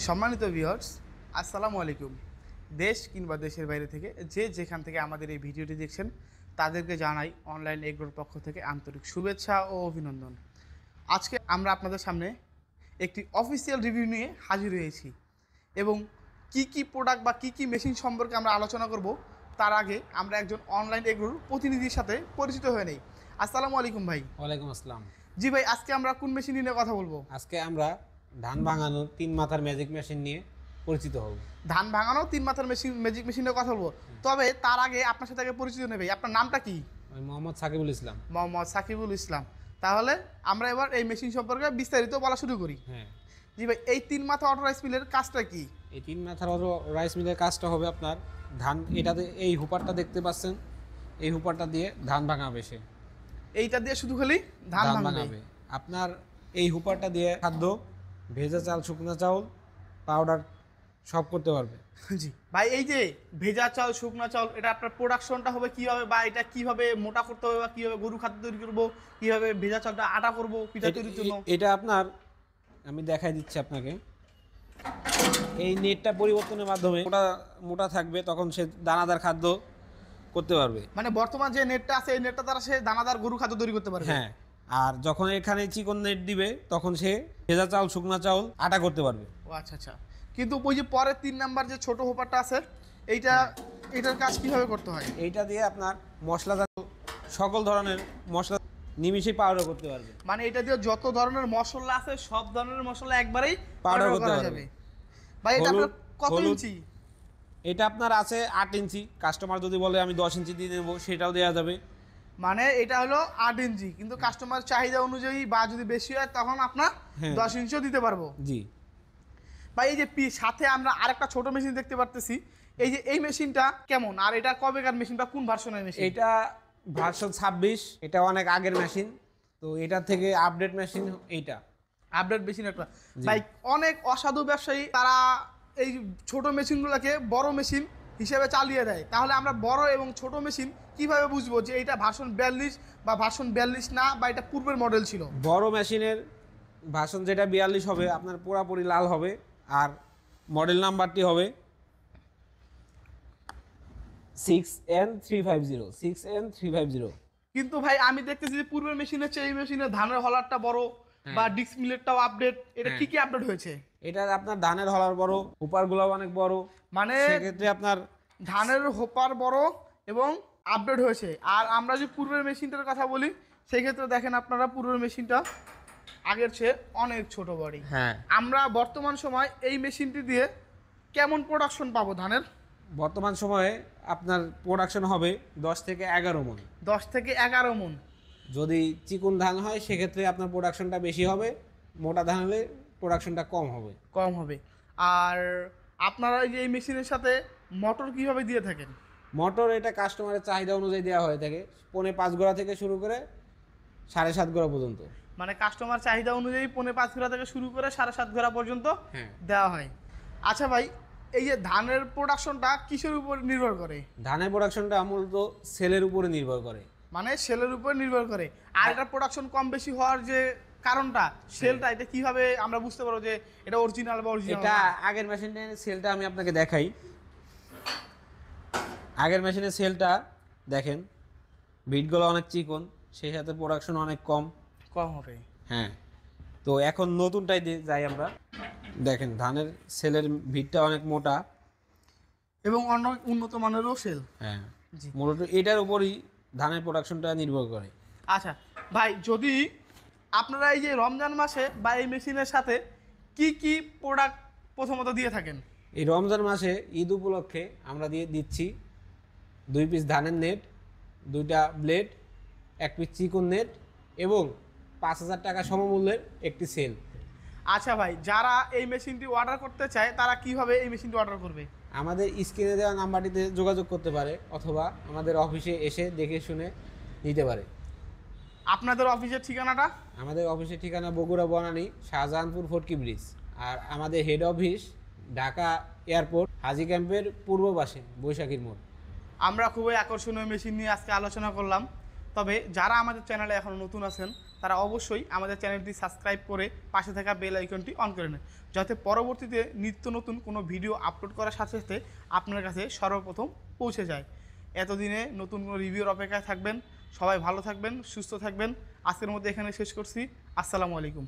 সম্মানিত ভিউয়ার্স, আসসালামু আলাইকুম। দেশ কিংবা দেশের বাইরে থেকে যে যেখান থেকে আমাদের এই ভিডিওটি দেখছেন তাদেরকে জানাই অনলাইন এগ্রোর পক্ষ থেকে আন্তরিক শুভেচ্ছা ও অভিনন্দন। আজকে আমরা আপনাদের সামনে একটি অফিসিয়াল রিভিউ নিয়ে হাজির হয়েছি এবং কি প্রোডাক্ট বা কি মেশিন সম্পর্কে আমরা আলোচনা করব তার আগে আমরা একজন অনলাইন এগ্রোর প্রতিনিধির সাথে পরিচিত হয়ে নেই। আসসালামু আলাইকুম ভাই। ওয়ালাইকুম আসসালাম। জি ভাই, আজকে আমরা কোন মেশিন নিয়ে কথা বলবো? আজকে আমরা ধান ভাঙানোর 3 মাথার ম্যাজিক মেশিন নিয়ে পরিচিত হব। ধান ভাঙানো 3 মাথার ম্যাজিক মেশিনের কথা বলবো। তবে তার আগে আপনার সাথে আগে পরিচিত নেই ভাই, আপনার নামটা কি? আমি মোহাম্মদ সাকিবুল ইসলাম। মোহাম্মদ সাকিবুল ইসলাম। তাহলে আমরা এবার এই মেশিন সম্পর্কে বিস্তারিত বলা শুরু করি। হ্যাঁ জি ভাই, এই 3 মাথা অটো রাইস মিলের কাজটা কি? এই 3 মাথার রাইস মিলের কাজটা হবে আপনার ধান, এটাতে এই হুপারটা দেখতে পাচ্ছেন, এই হুপারটা দিয়ে ধান ভাঙাবে সে। এইটা দিয়ে শুধু খালি ধান ভাঙাবে। আপনার এই হুপারটা দিয়ে খাদ্য, ভেজা চাল, শুকনো চাউল, পাউডার সব করতে পারবে। জি ভাই, এই যে ভেজা চাল, শুকনা চাল, এটা আপনার প্রোডাকশনটা হবে কিভাবে, বা এটা কিভাবে মোটা করতে হবে, বা কিভাবে গরু খাদ্য তৈরি করবো, কিভাবে ভেজা চালটা আটা করবো পিঠা তৈরির জন্য? এটা আপনার আমি দেখাই দিচ্ছি আপনাকে। এই নেটটা পরিবর্তনের মাধ্যমে মোটা মোটা থাকবে, তখন সে দানাদার খাদ্য করতে পারবে। মানে বর্তমান যে নেটটা আছে এই নেটটা দ্বারা সে দানাদার গরু খাদ্য তৈরি করতে পারবে। হ্যাঁ, আর যখন এখানে চিকন নেট দিবে তখন সে ভেজা চাল, শুকনা চাউল আটা করতে পারবে। ও আচ্ছা আচ্ছা। কিন্তু ওই যে পরের 3 নাম্বার যে ছোট হোপারটা আছে এটার কাজ কিভাবে করতে হয়? এইটা দিয়ে আপনার মশলাজাত সকল ধরনের মশলা নিমিষে পাউডার করতে পারবে। মানে এটা দিয়ে যত ধরনের মশলা আছে সব ধরনের মশলা একবারেই পাউডার করা করতে যাবে। ভাই এটা আপনার কত ইঞ্চি? এটা আপনার আছে 8 ইঞ্চি। কাস্টমার যদি বলে আমি 10 ইঞ্চি দিয়ে নেবো, সেটাও দেওয়া যাবে। মানে এটা হলো 8 ইঞ্চি, কিন্তু কাস্টমার চাহিদা অনুযায়ী বা যদি বেশি হয় তখন আপনার 10 ইঞ্চিও দিতে পারবো। জি ভাই, এই যে সাথে আমরা আরেকটা ছোট মেশিন দেখতে পারতেছি, এই যে এই মেশিনটা কেমন, আর এটা কবেকার মেশিনটা, কোন ভার্সনের মেশিন? এটা ভার্সন 26। এটা অনেক আগের মেশিন, তো এটা থেকে আপডেট মেশিন এইটা। আপডেট মেশিন একটা। ভাই, অনেক অসাধু ব্যবসায়ী তারা এই ছোট মেশিনগুলোকে বড় মেশিন হিসেবে চালিয়ে দেয়। তাহলে আমরা বড় এবং ছোট মেশিন কিভাবে বুঝবো যে এটা ভার্সন 42 বা ভার্সন 42 না, বা এটা পূর্বের মডেল ছিল? বড় মেশিনের ভার্সন যেটা 42 হবে আপনার পুরাপুরি লাল হবে, আর মডেল নাম্বারটি হবে 6N350। কিন্তু ভাই আমি দেখতেছি যে পূর্বের মেশিনের চেয়ে এই মেশিনের ধানের হলারটা বড়, বা ডিস্ক মিলেরটাও আপডেট। এটা কি আপডেট হয়েছে? এটা আপনার ধানের হলার বড়, হুপারগুলো অনেক বড়, মানে সেক্ষেত্রে আপনার ধানের হোপার বড় এবং আপডেট হয়েছে। আর আমরা যে পূর্বের মেশিনটার কথা বলি, সেই ক্ষেত্রে দেখেন আপনারা পূর্বের মেশিনটা আগের চেয়ে অনেক ছোট বড়ি। হ্যাঁ, আমরা বর্তমান সময় এই মেশিনটি দিয়ে কেমন প্রোডাকশন পাবো ধানের? বর্তমান সময়ে আপনার প্রোডাকশন হবে 10 থেকে 11 মণ। 10 থেকে 11 মণ। যদি চিকন ধান হয় সেক্ষেত্রে আপনার প্রোডাকশনটা বেশি হবে, মোটা ধান হলে প্রোডাকশনটা কম হবে। আর আপনারা এই যে এই মেশিনের সাথে মোটর কিভাবে দিয়ে থাকেন? মোটর এটা কাস্টমারের চাহিদা অনুযায়ী দেওয়া হয়ে থাকে। 5.5 গোড়া থেকে শুরু করে 7.5 গোড়া পর্যন্ত। মানে কাস্টমার চাহিদা অনুযায়ী 5.5 ঘোড়া থেকে শুরু করে 7.5 ঘোড়া পর্যন্ত দেওয়া হয়। আচ্ছা ভাই, এই যে ধানের প্রোডাকশনটা কিসের উপর নির্ভর করে? ধানের প্রোডাকশনটা মূলত সেলের উপরে নির্ভর করে। মানে সেলের উপর নির্ভর করে। আর এটা প্রোডাকশন কম বেশি হওয়ার যে কারণটা, সেলটা, এটা কিভাবে আমরা বুঝতে পারবো যে এটা অরিজিনাল বা অরিজিনাল? এটা আগের মেশিনের সেলটা আমি আপনাকে দেখাই। আগের মেশিনের সেলটা দেখেন, বিটগুলো অনেক চিকন, সেই সাথে প্রোডাকশন অনেক কম হবে। হ্যাঁ, তো এখন নতুনটাই যাই আমরা। দেখেন ধানের সেলের ভিটটা অনেক মোটা এবং অনেক উন্নত মানেরও সেল। হ্যাঁ, মূলত এটার উপরই ধানের প্রোডাকশনটা নির্ভর করে। আচ্ছা ভাই, যদি আপনারা এই যে রমজান মাসে বা এই মেশিনের সাথে কি প্রোডাক্ট প্রথমত দিয়ে থাকেন? এই রমজান মাসে ঈদ উপলক্ষে আমরা দিচ্ছি 2 পিস ধানের নেট, 2টা ব্লেড, 1 পিস চিকন নেট এবং 5,000 টাকা সমমূল্যের একটি সেল। আচ্ছা ভাই, যারা এই মেশিনটি অর্ডার করতে চায় তারা কিভাবে এই মেশিনটি অর্ডার করবে? আমাদের স্ক্রিনে দেওয়া নাম্বারটিতে যোগাযোগ করতে পারে, অথবা আমাদের অফিসে এসে দেখে শুনে নিতে পারে। আপনাদের অফিসের ঠিকানাটা? আমাদের অফিসের ঠিকানা বগুড়া বনানী, শাহজাহানপুর ফটকি ব্রিজ। আর আমাদের হেড অফিস ঢাকা এয়ারপোর্ট, হাজি ক্যাম্পের পূর্ব পাশে, বৈশাখীর মোড়। আমরা খুবই আকর্ষণীয় মেশিন নিয়ে আজকে আলোচনা করলাম। তবে যারা আমাদের চ্যানেলে এখনও নতুন আছেন তারা অবশ্যই আমাদের চ্যানেলটি সাবস্ক্রাইব করে পাশে থাকা বেল আইকনটি অন করে নেন, যাতে পরবর্তীতে নিত্য নতুন কোনো ভিডিও আপলোড করার সাথে সাথে আপনার কাছে সর্বপ্রথম পৌঁছে যায়। এতদিনে নতুন কোনো রিভিউর অপেক্ষায় থাকবেন। সবাই ভালো থাকবেন, সুস্থ থাকবেন। আজকের মধ্যে এখানে শেষ করছি। আসসালামু আলাইকুম।